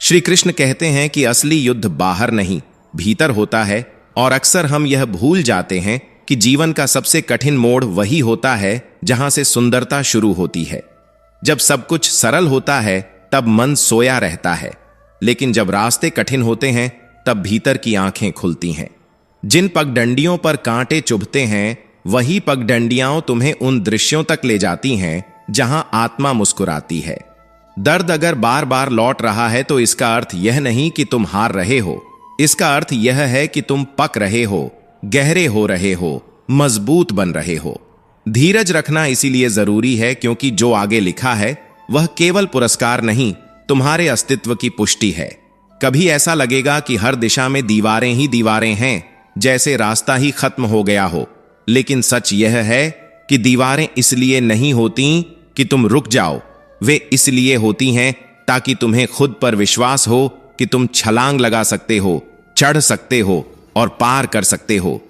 श्री कृष्ण कहते हैं कि असली युद्ध बाहर नहीं, भीतर होता है, और अक्सर हम यह भूल जाते हैं कि जीवन का सबसे कठिन मोड़ वही होता है जहां से सुंदरता शुरू होती है। जब सब कुछ सरल होता है तब मन सोया रहता है, लेकिन जब रास्ते कठिन होते हैं तब भीतर की आंखें खुलती हैं। जिन पगडंडियों पर कांटे चुभते हैं वही पगडंडियां तुम्हें उन दृश्यों तक ले जाती हैं जहां आत्मा मुस्कुराती है। दर्द अगर बार बार लौट रहा है तो इसका अर्थ यह नहीं कि तुम हार रहे हो, इसका अर्थ यह है कि तुम पक रहे हो, गहरे हो रहे हो, मजबूत बन रहे हो। धीरज रखना इसीलिए जरूरी है क्योंकि जो आगे लिखा है वह केवल पुरस्कार नहीं, तुम्हारे अस्तित्व की पुष्टि है। कभी ऐसा लगेगा कि हर दिशा में दीवारें ही दीवारें हैं, जैसे रास्ता ही खत्म हो गया हो, लेकिन सच यह है कि दीवारें इसलिए नहीं होती कि तुम रुक जाओ, वे इसलिए होती हैं ताकि तुम्हें खुद पर विश्वास हो कि तुम छलांग लगा सकते हो, चढ़ सकते हो और पार कर सकते हो।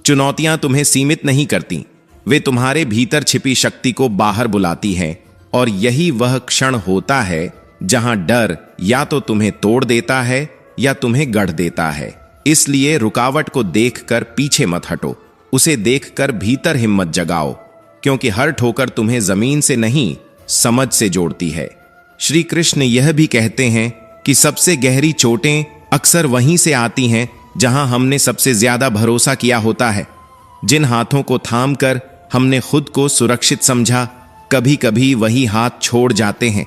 चुनौतियां तुम्हें सीमित नहीं करती, वे तुम्हारे भीतर छिपी शक्ति को बाहर बुलाती हैं, और यही वह क्षण होता है जहां डर या तो तुम्हें तोड़ देता है या तुम्हें गढ़ देता है। इसलिए रुकावट को देखकर पीछे मत हटो, उसे देखकर भीतर हिम्मत जगाओ, क्योंकि हर ठोकर तुम्हें जमीन से नहीं, समझ से जोड़ती है। श्री कृष्ण यह भी कहते हैं कि सबसे गहरी चोटें अक्सर वहीं से आती हैं जहां हमने सबसे ज्यादा भरोसा किया होता है। जिन हाथों को थामकर हमने खुद को सुरक्षित समझा, कभी कभी वही हाथ छोड़ जाते हैं।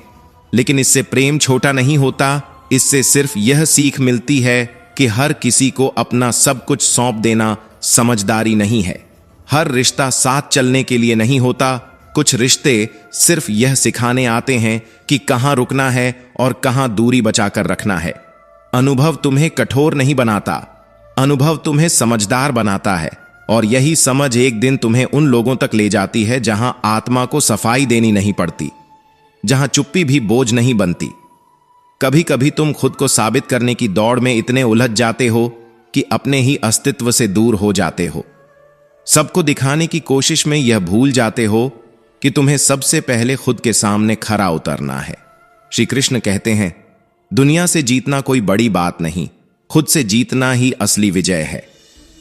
लेकिन इससे प्रेम छोटा नहीं होता, इससे सिर्फ यह सीख मिलती है कि हर किसी को अपना सब कुछ सौंप देना समझदारी नहीं है। हर रिश्ता साथ चलने के लिए नहीं होता, कुछ रिश्ते सिर्फ यह सिखाने आते हैं कि कहां रुकना है और कहां दूरी बचाकर रखना है। अनुभव तुम्हें कठोर नहीं बनाता, अनुभव तुम्हें समझदार बनाता है, और यही समझ एक दिन तुम्हें उन लोगों तक ले जाती है जहां आत्मा को सफाई देनी नहीं पड़ती, जहां चुप्पी भी बोझ नहीं बनती। कभी कभी तुम खुद को साबित करने की दौड़ में इतने उलझ जाते हो कि अपने ही अस्तित्व से दूर हो जाते हो। सबको दिखाने की कोशिश में यह भूल जाते हो कि तुम्हें सबसे पहले खुद के सामने खरा उतरना है। श्री कृष्ण कहते हैं, दुनिया से जीतना कोई बड़ी बात नहीं, खुद से जीतना ही असली विजय है।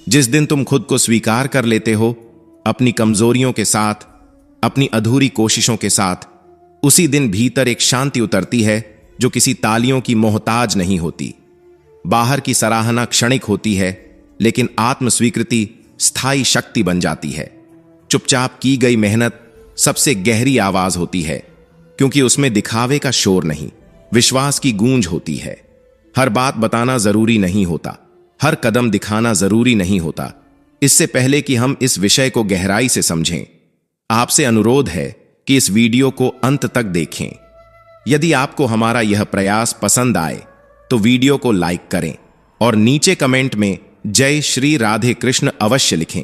जिस दिन तुम खुद को स्वीकार कर लेते हो, अपनी कमजोरियों के साथ, अपनी अधूरी कोशिशों के साथ, उसी दिन भीतर एक शांति उतरती है जो किसी तालियों की मोहताज नहीं होती। बाहर की सराहना क्षणिक होती है, लेकिन आत्म स्वीकृति स्थायी शक्ति बन जाती है। चुपचाप की गई मेहनत सबसे गहरी आवाज होती है, क्योंकि उसमें दिखावे का शोर नहीं, विश्वास की गूंज होती है। हर बात बताना जरूरी नहीं होता, हर कदम दिखाना जरूरी नहीं होता। इससे पहले कि हम इस विषय को गहराई से समझें, आपसे अनुरोध है कि इस वीडियो को अंत तक देखें। यदि आपको हमारा यह प्रयास पसंद आए तो वीडियो को लाइक करें और नीचे कमेंट में जय श्री राधे कृष्ण अवश्य लिखें।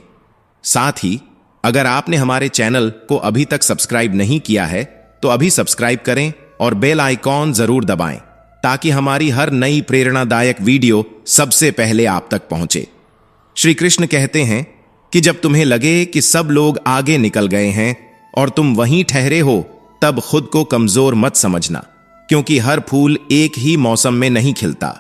साथ ही अगर आपने हमारे चैनल को अभी तक सब्सक्राइब नहीं किया है तो अभी सब्सक्राइब करें और बेल आइकॉन जरूर दबाएं, ताकि हमारी हर नई प्रेरणादायक वीडियो सबसे पहले आप तक पहुंचे। श्री कृष्ण कहते हैं कि जब तुम्हें लगे कि सब लोग आगे निकल गए हैं और तुम वहीं ठहरे हो, तब खुद को कमजोर मत समझना, क्योंकि हर फूल एक ही मौसम में नहीं खिलता।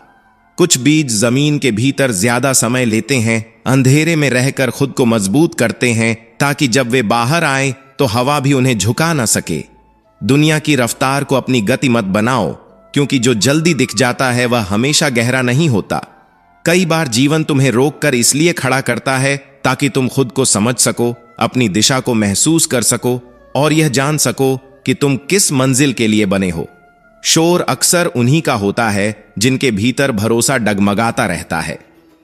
कुछ बीज जमीन के भीतर ज्यादा समय लेते हैं, अंधेरे में रहकर खुद को मजबूत करते हैं, ताकि जब वे बाहर आए तो हवा भी उन्हें झुका ना सके। दुनिया की रफ्तार को अपनी गति मत बनाओ, क्योंकि जो जल्दी दिख जाता है वह हमेशा गहरा नहीं होता। कई बार जीवन तुम्हें रोककर इसलिए खड़ा करता है ताकि तुम खुद को समझ सको, अपनी दिशा को महसूस कर सको और यह जान सको कि तुम किस मंजिल के लिए बने हो। शोर अक्सर उन्हीं का होता है जिनके भीतर भरोसा डगमगाता रहता है।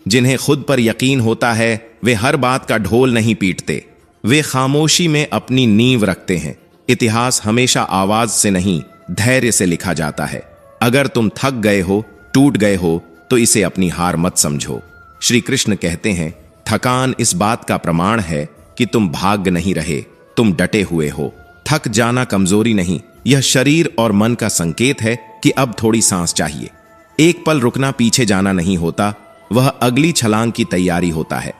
जिन्हें खुद पर यकीन होता है वे हर बात का ढोल नहीं पीटते, वे खामोशी में अपनी नींव रखते हैं। इतिहास हमेशा आवाज से नहीं, धैर्य से लिखा जाता है। अगर तुम थक गए हो, टूट गए हो, तो इसे अपनी हार मत समझो। श्री कृष्ण कहते हैं, थकान इस बात का प्रमाण है कि तुम भाग नहीं रहे, तुम डटे हुए हो। थक जाना कमजोरी नहीं, यह शरीर और मन का संकेत है कि अब थोड़ी सांस चाहिए। एक पल रुकना पीछे जाना नहीं होता, वह अगली छलांग की तैयारी होता है।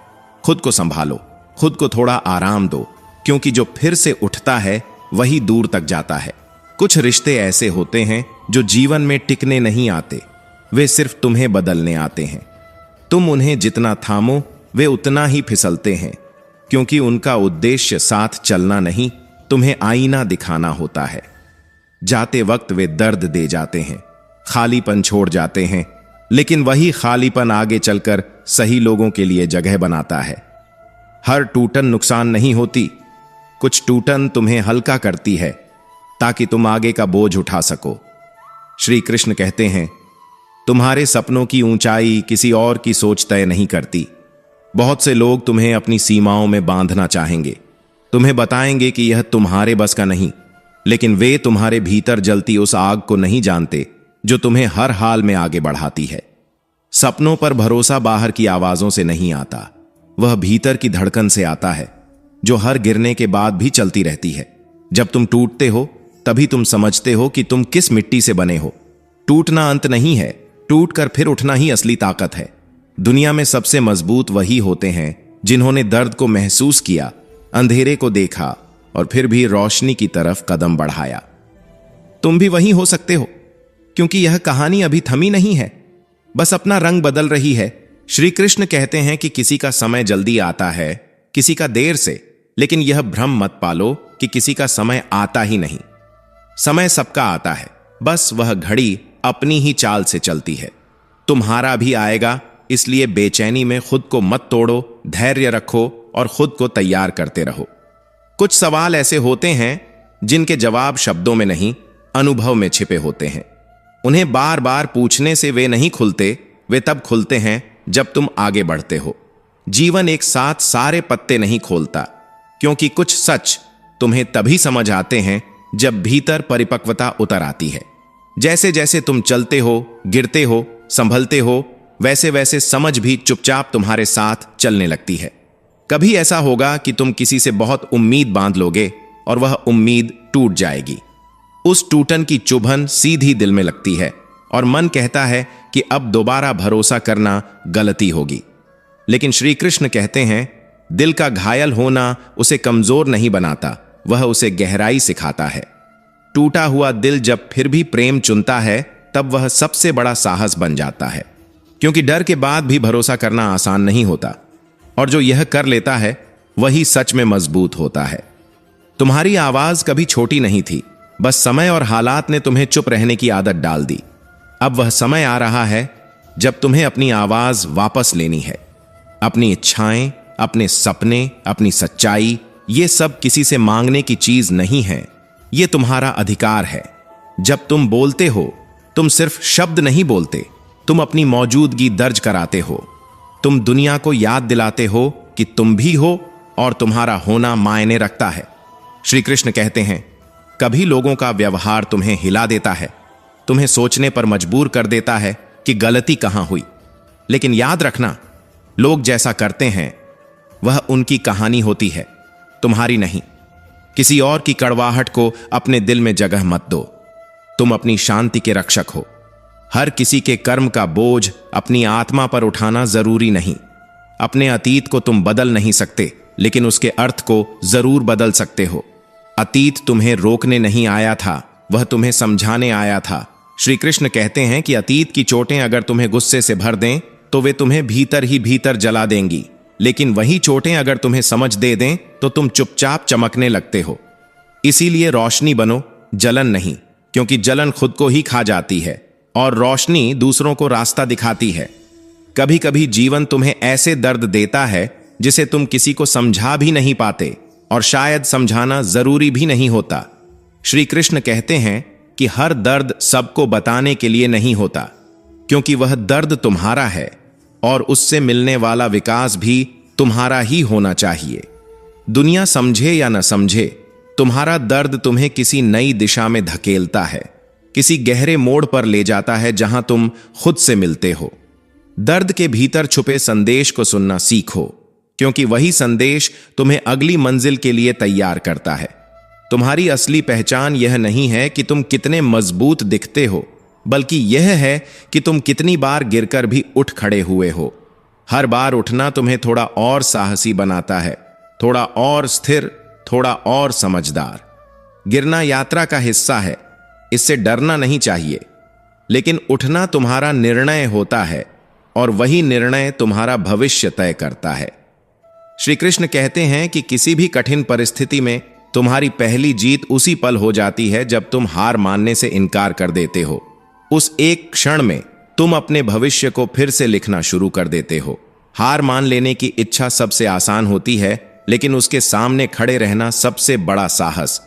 खुद को संभालो, खुद को थोड़ा आराम दो, क्योंकि जो फिर से उठता है वही दूर तक जाता है। कुछ रिश्ते ऐसे होते हैं जो जीवन में टिकने नहीं आते, वे सिर्फ तुम्हें बदलने आते हैं। तुम उन्हें जितना थामो वे उतना ही फिसलते हैं, क्योंकि उनका उद्देश्य साथ चलना नहीं, तुम्हें आईना दिखाना होता है। जाते वक्त वे दर्द दे जाते हैं, खालीपन छोड़ जाते हैं, लेकिन वही खालीपन आगे चलकर सही लोगों के लिए जगह बनाता है। हर टूटन नुकसान नहीं होती, कुछ टूटन तुम्हें हल्का करती है ताकि तुम आगे का बोझ उठा सको। श्री कृष्ण कहते हैं, तुम्हारे सपनों की ऊंचाई किसी और की सोच तय नहीं करती। बहुत से लोग तुम्हें अपनी सीमाओं में बांधना चाहेंगे, तुम्हें बताएंगे कि यह तुम्हारे बस का नहीं, लेकिन वे तुम्हारे भीतर जलती उस आग को नहीं जानते जो तुम्हें हर हाल में आगे बढ़ाती है। सपनों पर भरोसा बाहर की आवाजों से नहीं आता, वह भीतर की धड़कन से आता है, जो हर गिरने के बाद भी चलती रहती है। जब तुम टूटते हो तभी तुम समझते हो कि तुम किस मिट्टी से बने हो। टूटना अंत नहीं है, टूटकर फिर उठना ही असली ताकत है। दुनिया में सबसे मजबूत वही होते हैं जिन्होंने दर्द को महसूस किया, अंधेरे को देखा और फिर भी रोशनी की तरफ कदम बढ़ाया। तुम भी वही हो सकते हो, क्योंकि यह कहानी अभी थमी नहीं है, बस अपना रंग बदल रही है। श्री कृष्ण कहते हैं कि किसी का समय जल्दी आता है, किसी का देर से, लेकिन यह भ्रम मत पालो कि किसी का समय आता ही नहीं। समय सबका आता है, बस वह घड़ी अपनी ही चाल से चलती है। तुम्हारा भी आएगा, इसलिए बेचैनी में खुद को मत तोड़ो, धैर्य रखो और खुद को तैयार करते रहो। कुछ सवाल ऐसे होते हैं जिनके जवाब शब्दों में नहीं, अनुभव में छिपे होते हैं। उन्हें बार बार पूछने से वे नहीं खुलते, वे तब खुलते हैं जब तुम आगे बढ़ते हो। जीवन एक साथ सारे पत्ते नहीं खोलता, क्योंकि कुछ सच तुम्हें तभी समझ आते हैं जब भीतर परिपक्वता उतर आती है। जैसे जैसे तुम चलते हो, गिरते हो, संभलते हो, वैसे वैसे समझ भी चुपचाप तुम्हारे साथ चलने लगती है। कभी ऐसा होगा कि तुम किसी से बहुत उम्मीद बांध लोगे और वह उम्मीद टूट जाएगी। उस टूटन की चुभन सीधी दिल में लगती है और मन कहता है कि अब दोबारा भरोसा करना गलती होगी। लेकिन श्री कृष्ण कहते हैं, दिल का घायल होना उसे कमजोर नहीं बनाता, वह उसे गहराई सिखाता है। टूटा हुआ दिल जब फिर भी प्रेम चुनता है, तब वह सबसे बड़ा साहस बन जाता है, क्योंकि डर के बाद भी भरोसा करना आसान नहीं होता, और जो यह कर लेता है वही सच में मजबूत होता है। तुम्हारी आवाज कभी छोटी नहीं थी, बस समय और हालात ने तुम्हें चुप रहने की आदत डाल दी। अब वह समय आ रहा है जब तुम्हें अपनी आवाज वापस लेनी है। अपनी इच्छाएं, अपने सपने, अपनी सच्चाई, ये सब किसी से मांगने की चीज नहीं है, ये तुम्हारा अधिकार है। जब तुम बोलते हो, तुम सिर्फ शब्द नहीं बोलते, तुम अपनी मौजूदगी दर्ज कराते हो। तुम दुनिया को याद दिलाते हो कि तुम भी हो और तुम्हारा होना मायने रखता है। श्री कृष्ण कहते हैं, कभी लोगों का व्यवहार तुम्हें हिला देता है, तुम्हें सोचने पर मजबूर कर देता है कि गलती कहां हुई। लेकिन याद रखना, लोग जैसा करते हैं वह उनकी कहानी होती है, तुम्हारी नहीं। किसी और की कड़वाहट को अपने दिल में जगह मत दो। तुम अपनी शांति के रक्षक हो। हर किसी के कर्म का बोझ अपनी आत्मा पर उठाना जरूरी नहीं। अपने अतीत को तुम बदल नहीं सकते, लेकिन उसके अर्थ को जरूर बदल सकते हो। अतीत तुम्हें रोकने नहीं आया था, वह तुम्हें समझाने आया था। श्री कृष्ण कहते हैं कि अतीत की चोटें अगर तुम्हें गुस्से से भर दें तो वे तुम्हें भीतर ही भीतर जला देंगी, लेकिन वही चोटें अगर तुम्हें समझ दे दें तो तुम चुपचाप चमकने लगते हो। इसीलिए रोशनी बनो, जलन नहीं, क्योंकि जलन खुद को ही खा जाती है और रोशनी दूसरों को रास्ता दिखाती है। कभी कभी जीवन तुम्हें ऐसे दर्द देता है जिसे तुम किसी को समझा भी नहीं पाते, और शायद समझाना जरूरी भी नहीं होता। श्री कृष्ण कहते हैं कि हर दर्द सबको बताने के लिए नहीं होता, क्योंकि वह दर्द तुम्हारा है और उससे मिलने वाला विकास भी तुम्हारा ही होना चाहिए। दुनिया समझे या न समझे, तुम्हारा दर्द तुम्हें किसी नई दिशा में धकेलता है, किसी गहरे मोड़ पर ले जाता है जहां तुम खुद से मिलते हो। दर्द के भीतर छुपे संदेश को सुनना सीखो, क्योंकि वही संदेश तुम्हें अगली मंजिल के लिए तैयार करता है। तुम्हारी असली पहचान यह नहीं है कि तुम कितने मजबूत दिखते हो, बल्कि यह है कि तुम कितनी बार गिरकर भी उठ खड़े हुए हो। हर बार उठना तुम्हें थोड़ा और साहसी बनाता है, थोड़ा और स्थिर, थोड़ा और समझदार। गिरना यात्रा का हिस्सा है, इससे डरना नहीं चाहिए, लेकिन उठना तुम्हारा निर्णय होता है और वही निर्णय तुम्हारा भविष्य तय करता है। श्री कृष्ण कहते हैं कि किसी भी कठिन परिस्थिति में तुम्हारी पहली जीत उसी पल हो जाती है जब तुम हार मानने से इनकार कर देते हो। उस एक क्षण में तुम अपने भविष्य को फिर से लिखना शुरू कर देते हो। हार मान लेने की इच्छा सबसे आसान होती है, लेकिन उसके सामने खड़े रहना सबसे बड़ा साहस।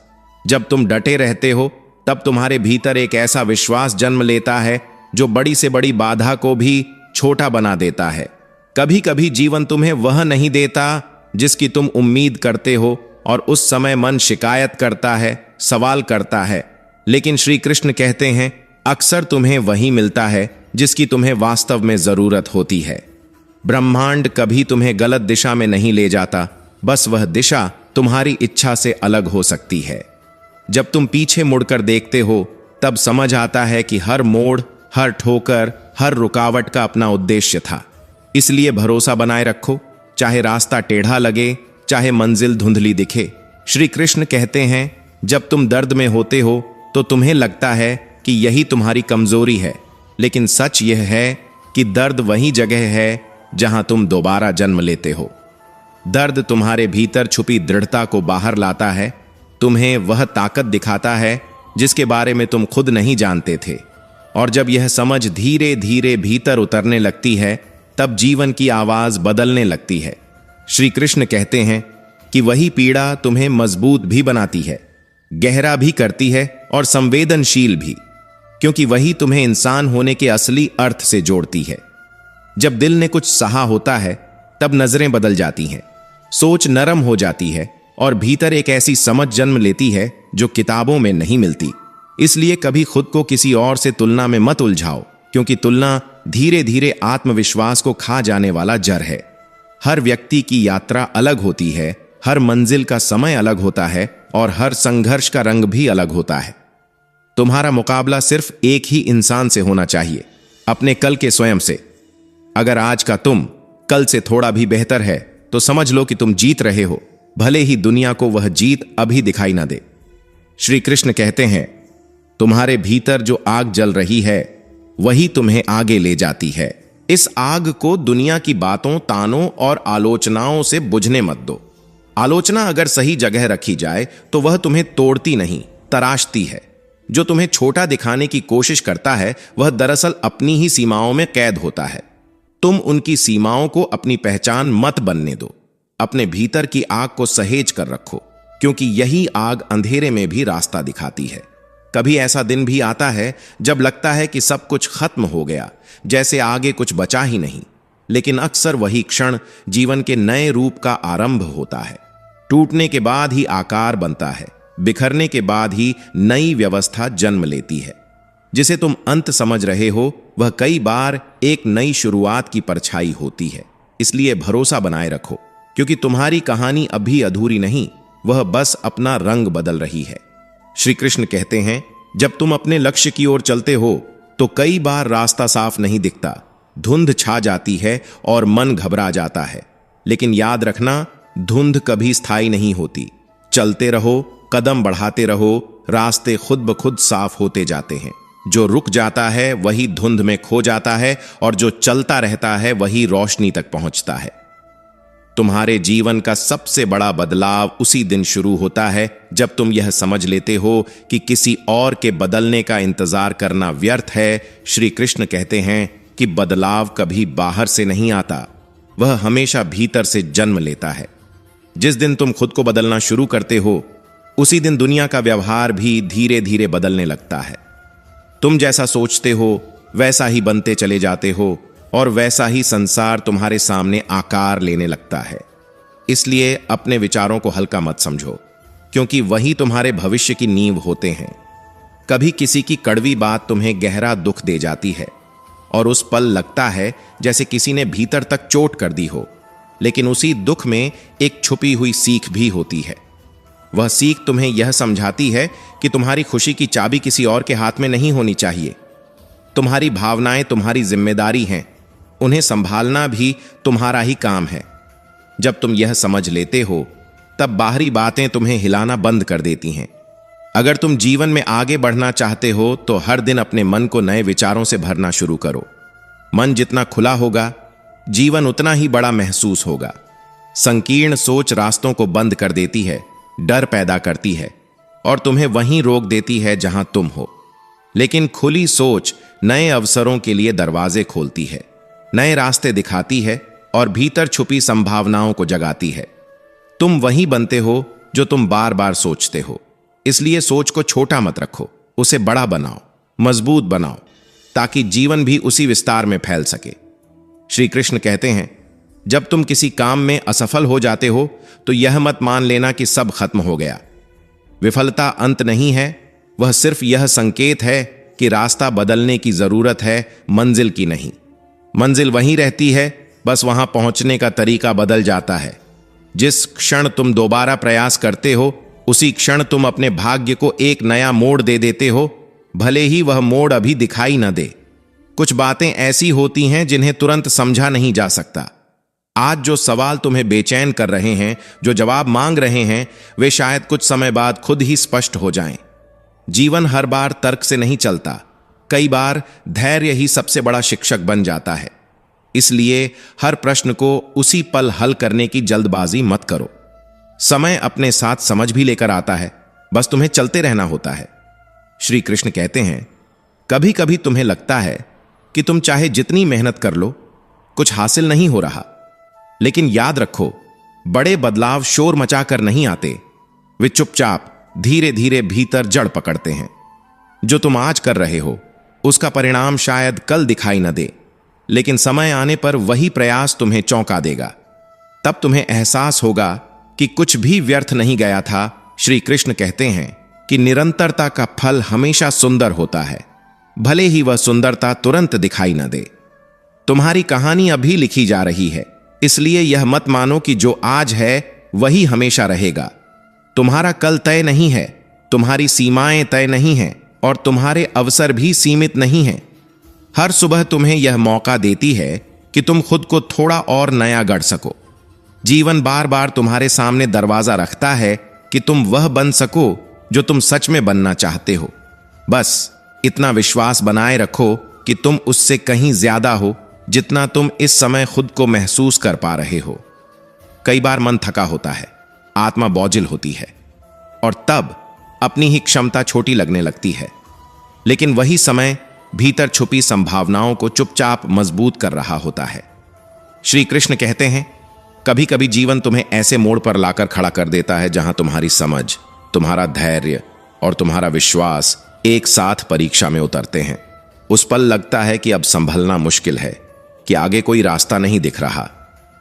जब तुम डटे रहते हो तब तुम्हारे भीतर एक ऐसा विश्वास जन्म लेता है जो बड़ी से बड़ी बाधा को भी छोटा बना देता है। कभी कभी जीवन तुम्हें वह नहीं देता जिसकी तुम उम्मीद करते हो और उस समय मन शिकायत करता है, सवाल करता है, लेकिन श्री कृष्ण कहते हैं अक्सर तुम्हें वही मिलता है जिसकी तुम्हें वास्तव में जरूरत होती है। ब्रह्मांड कभी तुम्हें गलत दिशा में नहीं ले जाता, बस वह दिशा तुम्हारी इच्छा से अलग हो सकती है। जब तुम पीछे मुड़कर देखते हो तब समझ आता है कि हर मोड़, हर ठोकर, हर रुकावट का अपना उद्देश्य था। इसलिए भरोसा बनाए रखो, चाहे रास्ता टेढ़ा लगे, चाहे मंजिल धुंधली दिखे। श्री कृष्ण कहते हैं जब तुम दर्द में होते हो तो तुम्हें लगता है कि यही तुम्हारी कमजोरी है, लेकिन सच यह है कि दर्द वही जगह है जहां तुम दोबारा जन्म लेते हो। दर्द तुम्हारे भीतर छुपी दृढ़ता को बाहर लाता है, तुम्हें वह ताकत दिखाता है जिसके बारे में तुम खुद नहीं जानते थे। और जब यह समझ धीरे धीरे भीतर उतरने लगती है तब जीवन की आवाज बदलने लगती है। श्री कृष्ण कहते हैं कि वही पीड़ा तुम्हें मजबूत भी बनाती है, गहरा भी करती है और संवेदनशील भी, क्योंकि वही तुम्हें इंसान होने के असली अर्थ से जोड़ती है। जब दिल ने कुछ सहा होता है तब नजरें बदल जाती हैं, सोच नरम हो जाती है और भीतर एक ऐसी समझ जन्म लेती है जो किताबों में नहीं मिलती। इसलिए कभी खुद को किसी और से तुलना में मत उलझाओ, क्योंकि तुलना धीरे धीरे आत्मविश्वास को खा जाने वाला जर है। हर व्यक्ति की यात्रा अलग होती है, हर मंजिल का समय अलग होता है और हर संघर्ष का रंग भी अलग होता है। तुम्हारा मुकाबला सिर्फ एक ही इंसान से होना चाहिए, अपने कल के स्वयं से। अगर आज का तुम कल से थोड़ा भी बेहतर है तो समझ लो कि तुम जीत रहे हो, भले ही दुनिया को वह जीत अभी दिखाई ना दे। श्री कृष्ण कहते हैं तुम्हारे भीतर जो आग जल रही है वही तुम्हें आगे ले जाती है। इस आग को दुनिया की बातों, तानों और आलोचनाओं से बुझने मत दो। आलोचना अगर सही जगह रखी जाए तो वह तुम्हें तोड़ती नहीं, तराशती है। जो तुम्हें छोटा दिखाने की कोशिश करता है वह दरअसल अपनी ही सीमाओं में कैद होता है। तुम उनकी सीमाओं को अपनी पहचान मत बनने दो। अपने भीतर की आग को सहेज कर रखो, क्योंकि यही आग अंधेरे में भी रास्ता दिखाती है। कभी ऐसा दिन भी आता है जब लगता है कि सब कुछ खत्म हो गया, जैसे आगे कुछ बचा ही नहीं, लेकिन अक्सर वही क्षण जीवन के नए रूप का आरंभ होता है। टूटने के बाद ही आकार बनता है, बिखरने के बाद ही नई व्यवस्था जन्म लेती है। जिसे तुम अंत समझ रहे हो वह कई बार एक नई शुरुआत की परछाई होती है। इसलिए भरोसा बनाए रखो, क्योंकि तुम्हारी कहानी अभी अधूरी नहीं, वह बस अपना रंग बदल रही है। श्री कृष्ण कहते हैं जब तुम अपने लक्ष्य की ओर चलते हो तो कई बार रास्ता साफ नहीं दिखता, धुंध छा जाती है और मन घबरा जाता है। लेकिन याद रखना, धुंध कभी स्थायी नहीं होती। चलते रहो, कदम बढ़ाते रहो, रास्ते खुद ब खुद साफ होते जाते हैं। जो रुक जाता है वही धुंध में खो जाता है और जो चलता रहता है वही रोशनी तक पहुंचता है। तुम्हारे जीवन का सबसे बड़ा बदलाव उसी दिन शुरू होता है जब तुम यह समझ लेते हो कि किसी और के बदलने का इंतजार करना व्यर्थ है। श्री कृष्ण कहते हैं कि बदलाव कभी बाहर से नहीं आता, वह हमेशा भीतर से जन्म लेता है। जिस दिन तुम खुद को बदलना शुरू करते हो उसी दिन दुनिया का व्यवहार भी धीरे धीरे बदलने लगता है। तुम जैसा सोचते हो वैसा ही बनते चले जाते हो और वैसा ही संसार तुम्हारे सामने आकार लेने लगता है। इसलिए अपने विचारों को हल्का मत समझो, क्योंकि वही तुम्हारे भविष्य की नींव होते हैं। कभी किसी की कड़वी बात तुम्हें गहरा दुख दे जाती है और उस पल लगता है जैसे किसी ने भीतर तक चोट कर दी हो, लेकिन उसी दुख में एक छुपी हुई सीख भी होती है। वह सीख तुम्हें यह समझाती है कि तुम्हारी खुशी की चाबी किसी और के हाथ में नहीं होनी चाहिए। तुम्हारी भावनाएं तुम्हारी जिम्मेदारी हैं, उन्हें संभालना भी तुम्हारा ही काम है। जब तुम यह समझ लेते हो तब बाहरी बातें तुम्हें हिलाना बंद कर देती हैं। अगर तुम जीवन में आगे बढ़ना चाहते हो तो हर दिन अपने मन को नए विचारों से भरना शुरू करो। मन जितना खुला होगा, जीवन उतना ही बड़ा महसूस होगा। संकीर्ण सोच रास्तों को बंद कर देती है, डर पैदा करती है और तुम्हें वहीं रोक देती है जहां तुम हो। लेकिन खुली सोच नए अवसरों के लिए दरवाजे खोलती है, नए रास्ते दिखाती है और भीतर छुपी संभावनाओं को जगाती है। तुम वही बनते हो जो तुम बार बार सोचते हो। इसलिए सोच को छोटा मत रखो, उसे बड़ा बनाओ, मजबूत बनाओ, ताकि जीवन भी उसी विस्तार में फैल सके। श्री कृष्ण कहते हैं, जब तुम किसी काम में असफल हो जाते हो तो यह मत मान लेना कि सब खत्म हो गया। विफलता अंत नहीं है, वह सिर्फ यह संकेत है कि रास्ता बदलने की जरूरत है, मंजिल की नहीं। मंजिल वहीं रहती है, बस वहां पहुंचने का तरीका बदल जाता है। जिस क्षण तुम दोबारा प्रयास करते हो, उसी क्षण तुम अपने भाग्य को एक नया मोड़ दे देते हो, भले ही वह मोड़ अभी दिखाई न दे। कुछ बातें ऐसी होती हैं जिन्हें तुरंत समझा नहीं जा सकता। आज जो सवाल तुम्हें बेचैन कर रहे हैं, जो जवाब मांग रहे हैं, वे शायद कुछ समय बाद खुद ही स्पष्ट हो जाएं। जीवन हर बार तर्क से नहीं चलता, कई बार धैर्य ही सबसे बड़ा शिक्षक बन जाता है। इसलिए हर प्रश्न को उसी पल हल करने की जल्दबाजी मत करो। समय अपने साथ समझ भी लेकर आता है, बस तुम्हें चलते रहना होता है। श्री कृष्ण कहते हैं, कभी कभी तुम्हें लगता है कि तुम चाहे जितनी मेहनत कर लो, कुछ हासिल नहीं हो रहा। लेकिन याद रखो, बड़े बदलाव शोर मचाकर नहीं आते, वे चुपचाप धीरे धीरे भीतर जड़ पकड़ते हैं। जो तुम आज कर रहे हो, उसका परिणाम शायद कल दिखाई न दे, लेकिन समय आने पर वही प्रयास तुम्हें चौंका देगा। तब तुम्हें एहसास होगा कि कुछ भी व्यर्थ नहीं गया था। श्री कृष्ण कहते हैं कि निरंतरता का फल हमेशा सुंदर होता है, भले ही वह सुंदरता तुरंत दिखाई न दे। तुम्हारी कहानी अभी लिखी जा रही है, इसलिए यह मत मानो कि जो आज है वही हमेशा रहेगा। तुम्हारा कल तय नहीं है, तुम्हारी सीमाएं तय नहीं हैं और तुम्हारे अवसर भी सीमित नहीं हैं। हर सुबह तुम्हें यह मौका देती है कि तुम खुद को थोड़ा और नया गढ़ सको। जीवन बार बार तुम्हारे सामने दरवाजा रखता है कि तुम वह बन सको जो तुम सच में बनना चाहते हो। बस इतना विश्वास बनाए रखो कि तुम उससे कहीं ज्यादा हो जितना तुम इस समय खुद को महसूस कर पा रहे हो। कई बार मन थका होता है, आत्मा बोझिल होती है और तब अपनी ही क्षमता छोटी लगने लगती है, लेकिन वही समय भीतर छुपी संभावनाओं को चुपचाप मजबूत कर रहा होता है। श्री कृष्ण कहते हैं, कभी कभी जीवन तुम्हें ऐसे मोड़ पर लाकर खड़ा कर देता है जहां तुम्हारी समझ, तुम्हारा धैर्य और तुम्हारा विश्वास एक साथ परीक्षा में उतरते हैं। उस पल लगता है कि अब संभलना मुश्किल है, कि आगे कोई रास्ता नहीं दिख रहा।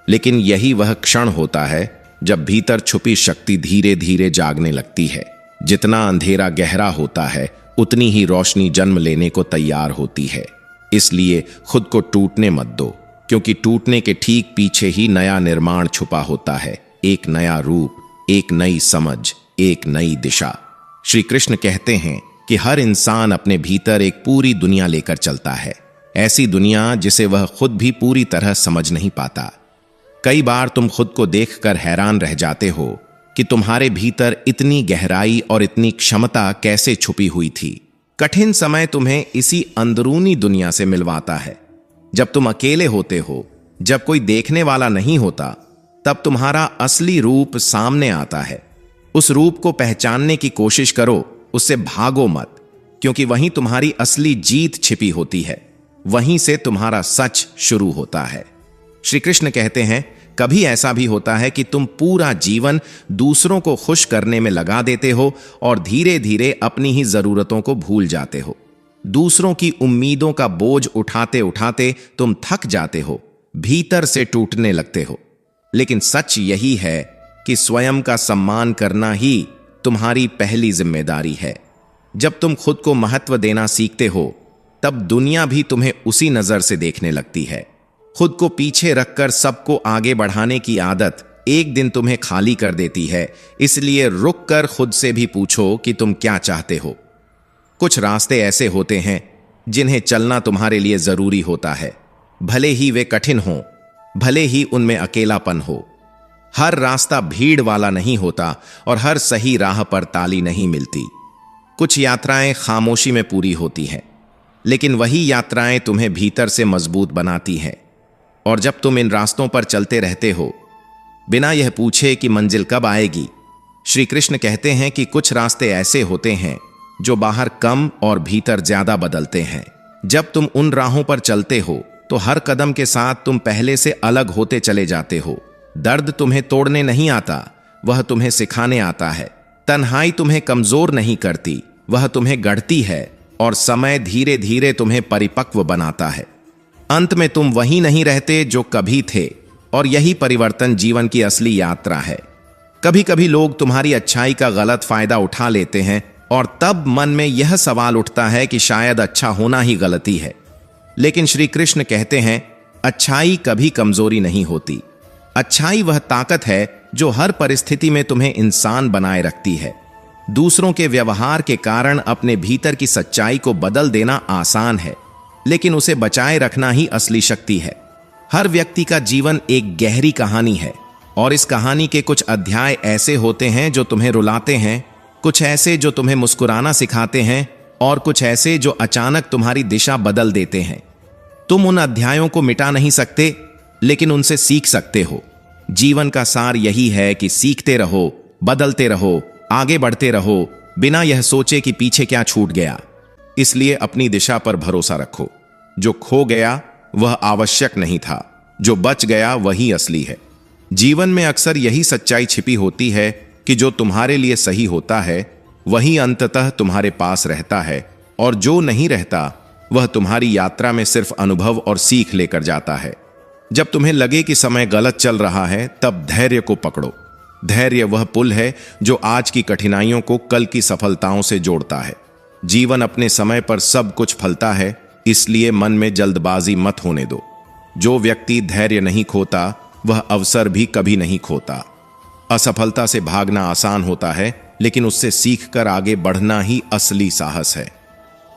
लेकिन यही वह क्षण होता है जब भीतर छुपी शक्ति धीरे धीरे जागने लगती है। जितना अंधेरा गहरा होता है, उतनी ही रोशनी जन्म लेने को तैयार होती है। इसलिए खुद को टूटने मत दो, क्योंकि टूटने के ठीक पीछे ही नया निर्माण छुपा होता है। एक नया रूप, एक नई समझ, एक नई दिशा। श्री कृष्ण कहते हैं कि हर इंसान अपने भीतर एक पूरी दुनिया लेकर चलता है, ऐसी दुनिया जिसे वह खुद भी पूरी तरह समझ नहीं पाता। कई बार तुम खुद को देखकर हैरान रह जाते हो कि तुम्हारे भीतर इतनी गहराई और इतनी क्षमता कैसे छुपी हुई थी। कठिन समय तुम्हें इसी अंदरूनी दुनिया से मिलवाता है। जब तुम अकेले होते हो, जब कोई देखने वाला नहीं होता, तब तुम्हारा असली रूप सामने आता है। उस रूप को पहचानने की कोशिश करो, उससे भागो मत, क्योंकि वहीं तुम्हारी असली जीत छिपी होती है। वहीं से तुम्हारा सच शुरू होता है। श्री कृष्ण कहते हैं, कभी ऐसा भी होता है कि तुम पूरा जीवन दूसरों को खुश करने में लगा देते हो और धीरे धीरे अपनी ही जरूरतों को भूल जाते हो। दूसरों की उम्मीदों का बोझ उठाते उठाते तुम थक जाते हो, भीतर से टूटने लगते हो। लेकिन सच यही है कि स्वयं का सम्मान करना ही तुम्हारी पहली जिम्मेदारी है। जब तुम खुद को महत्व देना सीखते हो, तब दुनिया भी तुम्हें उसी नजर से देखने लगती है। खुद को पीछे रखकर सबको आगे बढ़ाने की आदत एक दिन तुम्हें खाली कर देती है। इसलिए रुक कर खुद से भी पूछो कि तुम क्या चाहते हो। कुछ रास्ते ऐसे होते हैं जिन्हें चलना तुम्हारे लिए जरूरी होता है, भले ही वे कठिन हों, भले ही उनमें अकेलापन हो। हर रास्ता भीड़ वाला नहीं होता और हर सही राह पर ताली नहीं मिलती। कुछ यात्राएं खामोशी में पूरी होती हैं, लेकिन वही यात्राएं तुम्हें भीतर से मजबूत बनाती हैं। और जब तुम इन रास्तों पर चलते रहते हो बिना यह पूछे कि मंजिल कब आएगी, श्री कृष्ण कहते हैं कि कुछ रास्ते ऐसे होते हैं जो बाहर कम और भीतर ज्यादा बदलते हैं। जब तुम उन राहों पर चलते हो तो हर कदम के साथ तुम पहले से अलग होते चले जाते हो। दर्द तुम्हें तोड़ने नहीं आता, वह तुम्हें सिखाने आता है। तन्हाई तुम्हें कमजोर नहीं करती, वह तुम्हें गढ़ती है। और समय धीरे धीरे तुम्हें परिपक्व बनाता है। अंत में तुम वही नहीं रहते जो कभी थे, और यही परिवर्तन जीवन की असली यात्रा है। कभी कभी लोग तुम्हारी अच्छाई का गलत फायदा उठा लेते हैं, और तब मन में यह सवाल उठता है कि शायद अच्छा होना ही गलती है। लेकिन श्री कृष्ण कहते हैं, अच्छाई कभी कमजोरी नहीं होती। अच्छाई वह ताकत है जो हर परिस्थिति में तुम्हें इंसान बनाए रखती है। दूसरों के व्यवहार के कारण अपने भीतर की सच्चाई को बदल देना आसान है, लेकिन उसे बचाए रखना ही असली शक्ति है। हर व्यक्ति का जीवन एक गहरी कहानी है, और इस कहानी के कुछ अध्याय ऐसे होते हैं जो तुम्हें रुलाते हैं, कुछ ऐसे जो तुम्हें मुस्कुराना सिखाते हैं, और कुछ ऐसे जो अचानक तुम्हारी दिशा बदल देते हैं। तुम उन अध्यायों को मिटा नहीं सकते, लेकिन उनसे सीख सकते हो। जीवन का सार यही है कि सीखते रहो, बदलते रहो, आगे बढ़ते रहो, बिना यह सोचे कि पीछे क्या छूट गया। इसलिए अपनी दिशा पर भरोसा रखो। जो खो गया वह आवश्यक नहीं था, जो बच गया वही असली है। जीवन में अक्सर यही सच्चाई छिपी होती है कि जो तुम्हारे लिए सही होता है वही अंततः तुम्हारे पास रहता है, और जो नहीं रहता वह तुम्हारी यात्रा में सिर्फ अनुभव और सीख लेकर जाता है। जब तुम्हें लगे कि समय गलत चल रहा है, तब धैर्य को पकड़ो। धैर्य वह पुल है जो आज की कठिनाइयों को कल की सफलताओं से जोड़ता है। जीवन अपने समय पर सब कुछ फलता है, इसलिए मन में जल्दबाजी मत होने दो। जो व्यक्ति धैर्य नहीं खोता वह अवसर भी कभी नहीं खोता। असफलता से भागना आसान होता है, लेकिन उससे सीखकर आगे बढ़ना ही असली साहस है।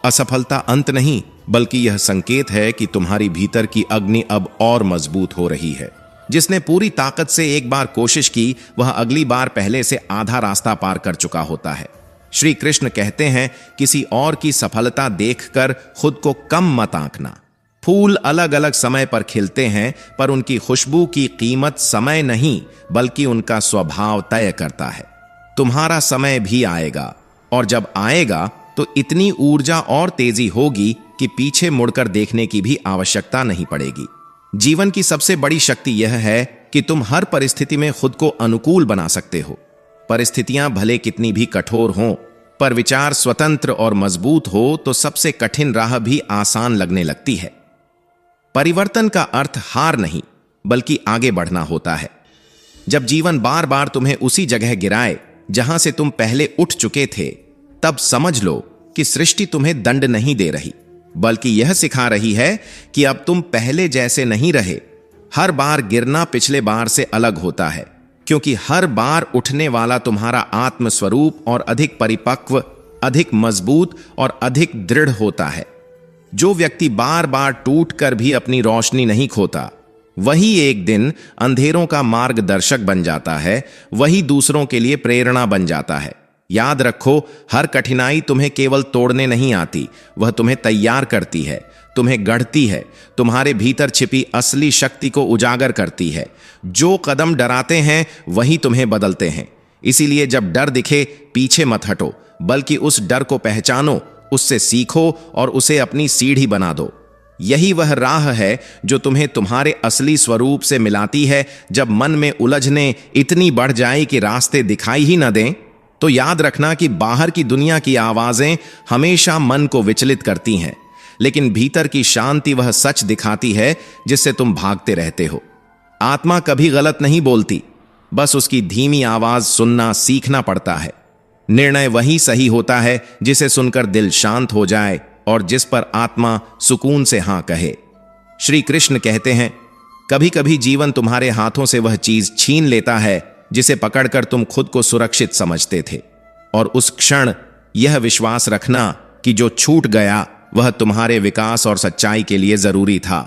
असफलता अंत नहीं, बल्कि यह संकेत है कि तुम्हारी भीतर की अग्नि अब और मजबूत हो रही है। जिसने पूरी ताकत से एक बार कोशिश की, वह अगली बार पहले से आधा रास्ता पार कर चुका होता है। श्री कृष्ण कहते हैं, किसी और की सफलता देखकर खुद को कम मत आंकना। फूल अलग अलग समय पर खिलते हैं, पर उनकी खुशबू की कीमत समय नहीं बल्कि उनका स्वभाव तय करता है। तुम्हारा समय भी आएगा, और जब आएगा तो इतनी ऊर्जा और तेजी होगी कि पीछे मुड़कर देखने की भी आवश्यकता नहीं पड़ेगी। जीवन की सबसे बड़ी शक्ति यह है कि तुम हर परिस्थिति में खुद को अनुकूल बना सकते हो। परिस्थितियां भले कितनी भी कठोर हों, पर विचार स्वतंत्र और मजबूत हो तो सबसे कठिन राह भी आसान लगने लगती है। परिवर्तन का अर्थ हार नहीं, बल्कि आगे बढ़ना होता है। जब जीवन बार बार तुम्हें उसी जगह गिराए जहां से तुम पहले उठ चुके थे, तब समझ लो कि सृष्टि तुम्हें दंड नहीं दे रही, बल्कि यह सिखा रही है कि अब तुम पहले जैसे नहीं रहे। हर बार गिरना पिछले बार से अलग होता है, क्योंकि हर बार उठने वाला तुम्हारा आत्म स्वरूप और अधिक परिपक्व, अधिक मजबूत और अधिक दृढ़ होता है। जो व्यक्ति बार बार टूटकर भी अपनी रोशनी नहीं खोता, वही एक दिन अंधेरों का मार्गदर्शक बन जाता है, वही दूसरों के लिए प्रेरणा बन जाता है। याद रखो, हर कठिनाई तुम्हें केवल तोड़ने नहीं आती, वह तुम्हें तैयार करती है, तुम्हें गढ़ती है, तुम्हारे भीतर छिपी असली शक्ति को उजागर करती है। जो कदम डराते हैं वही तुम्हें बदलते हैं। इसीलिए जब डर दिखे, पीछे मत हटो, बल्कि उस डर को पहचानो, उससे सीखो और उसे अपनी सीढ़ी बना दो। यही वह राह है जो तुम्हें तुम्हारे असली स्वरूप से मिलाती है। जब मन में उलझने इतनी बढ़ जाए कि रास्ते दिखाई ही न दें, तो याद रखना कि बाहर की दुनिया की आवाजें हमेशा मन को विचलित करती हैं, लेकिन भीतर की शांति वह सच दिखाती है जिससे तुम भागते रहते हो। आत्मा कभी गलत नहीं बोलती, बस उसकी धीमी आवाज सुनना सीखना पड़ता है। निर्णय वही सही होता है जिसे सुनकर दिल शांत हो जाए और जिस पर आत्मा सुकून से हां कहे। श्री कृष्ण कहते हैं, कभी कभी जीवन तुम्हारे हाथों से वह चीज छीन लेता है जिसे पकड़कर तुम खुद को सुरक्षित समझते थे, और उस क्षण यह विश्वास रखना कि जो छूट गया वह तुम्हारे विकास और सच्चाई के लिए जरूरी था।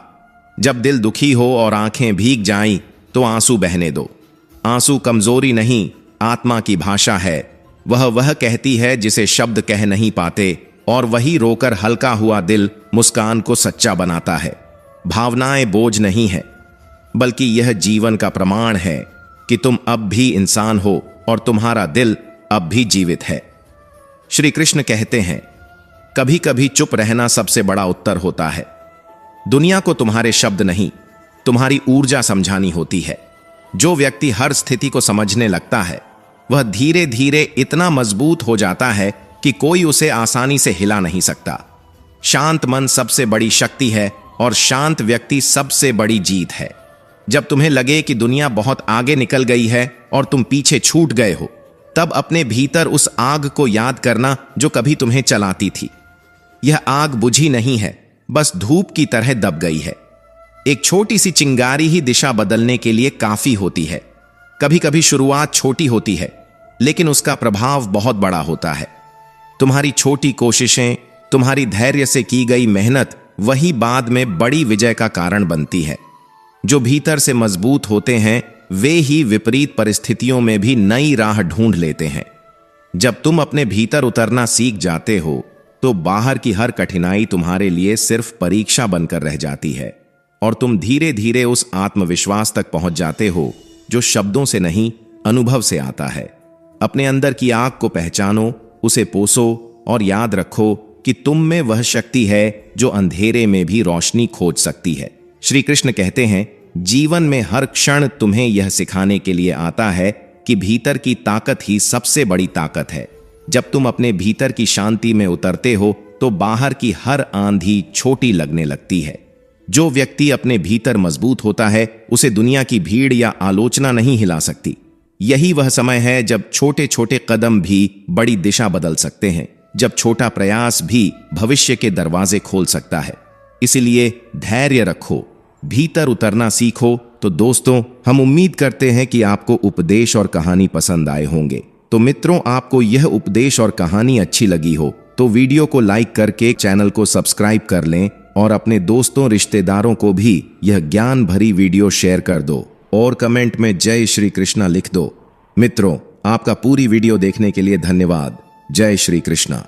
जब दिल दुखी हो और आंखें भीग जाएं, तो आंसू बहने दो। आंसू कमजोरी नहीं, आत्मा की भाषा है। वह कहती है जिसे शब्द कह नहीं पाते, और वही रोकर हल्का हुआ दिल मुस्कान को सच्चा बनाता है। भावनाएं बोझ नहीं है, बल्कि यह जीवन का प्रमाण है कि तुम अब भी इंसान हो और तुम्हारा दिल अब भी जीवित है। श्री कृष्ण कहते हैं, कभी कभी चुप रहना सबसे बड़ा उत्तर होता है। दुनिया को तुम्हारे शब्द नहीं, तुम्हारी ऊर्जा समझानी होती है। जो व्यक्ति हर स्थिति को समझने लगता है, वह धीरे धीरे इतना मजबूत हो जाता है कि कोई उसे आसानी से हिला नहीं सकता। शांत मन सबसे बड़ी शक्ति है और शांत व्यक्ति सबसे बड़ी जीत है। जब तुम्हें लगे कि दुनिया बहुत आगे निकल गई है और तुम पीछे छूट गए हो, तब अपने भीतर उस आग को याद करना जो कभी तुम्हें चलाती थी। यह आग बुझी नहीं है, बस धूप की तरह दब गई है। एक छोटी सी चिंगारी ही दिशा बदलने के लिए काफी होती है। कभी कभी शुरुआत छोटी होती है, लेकिन उसका प्रभाव बहुत बड़ा होता है। तुम्हारी छोटी कोशिशें, तुम्हारी धैर्य से की गई मेहनत, वही बाद में बड़ी विजय का कारण बनती है। जो भीतर से मजबूत होते हैं, वे ही विपरीत परिस्थितियों में भी नई राह ढूंढ लेते हैं। जब तुम अपने भीतर उतरना सीख जाते हो, तो बाहर की हर कठिनाई तुम्हारे लिए सिर्फ परीक्षा बनकर रह जाती है, और तुम धीरे धीरे उस आत्मविश्वास तक पहुंच जाते हो जो शब्दों से नहीं, अनुभव से आता है। अपने अंदर की आग को पहचानो, उसे पोसो और याद रखो कि तुम में वह शक्ति है जो अंधेरे में भी रोशनी खोज सकती है। श्री कृष्ण कहते हैं, जीवन में हर क्षण तुम्हें यह सिखाने के लिए आता है कि भीतर की ताकत ही सबसे बड़ी ताकत है। जब तुम अपने भीतर की शांति में उतरते हो, तो बाहर की हर आंधी छोटी लगने लगती है। जो व्यक्ति अपने भीतर मजबूत होता है, उसे दुनिया की भीड़ या आलोचना नहीं हिला सकती। यही वह समय है जब छोटे छोटे कदम भी बड़ी दिशा बदल सकते हैं, जब छोटा प्रयास भी भविष्य के दरवाजे खोल सकता है। इसलिए धैर्य रखो, भीतर उतरना सीखो। तो दोस्तों, हम उम्मीद करते हैं कि आपको उपदेश और कहानी पसंद आए होंगे। तो मित्रों, आपको यह उपदेश और कहानी अच्छी लगी हो तो वीडियो को लाइक करके चैनल को सब्सक्राइब कर लें, और अपने दोस्तों रिश्तेदारों को भी यह ज्ञान भरी वीडियो शेयर कर दो, और कमेंट में जय श्री कृष्णा लिख दो। मित्रों, आपका पूरी वीडियो देखने के लिए धन्यवाद। जय श्री कृष्णा।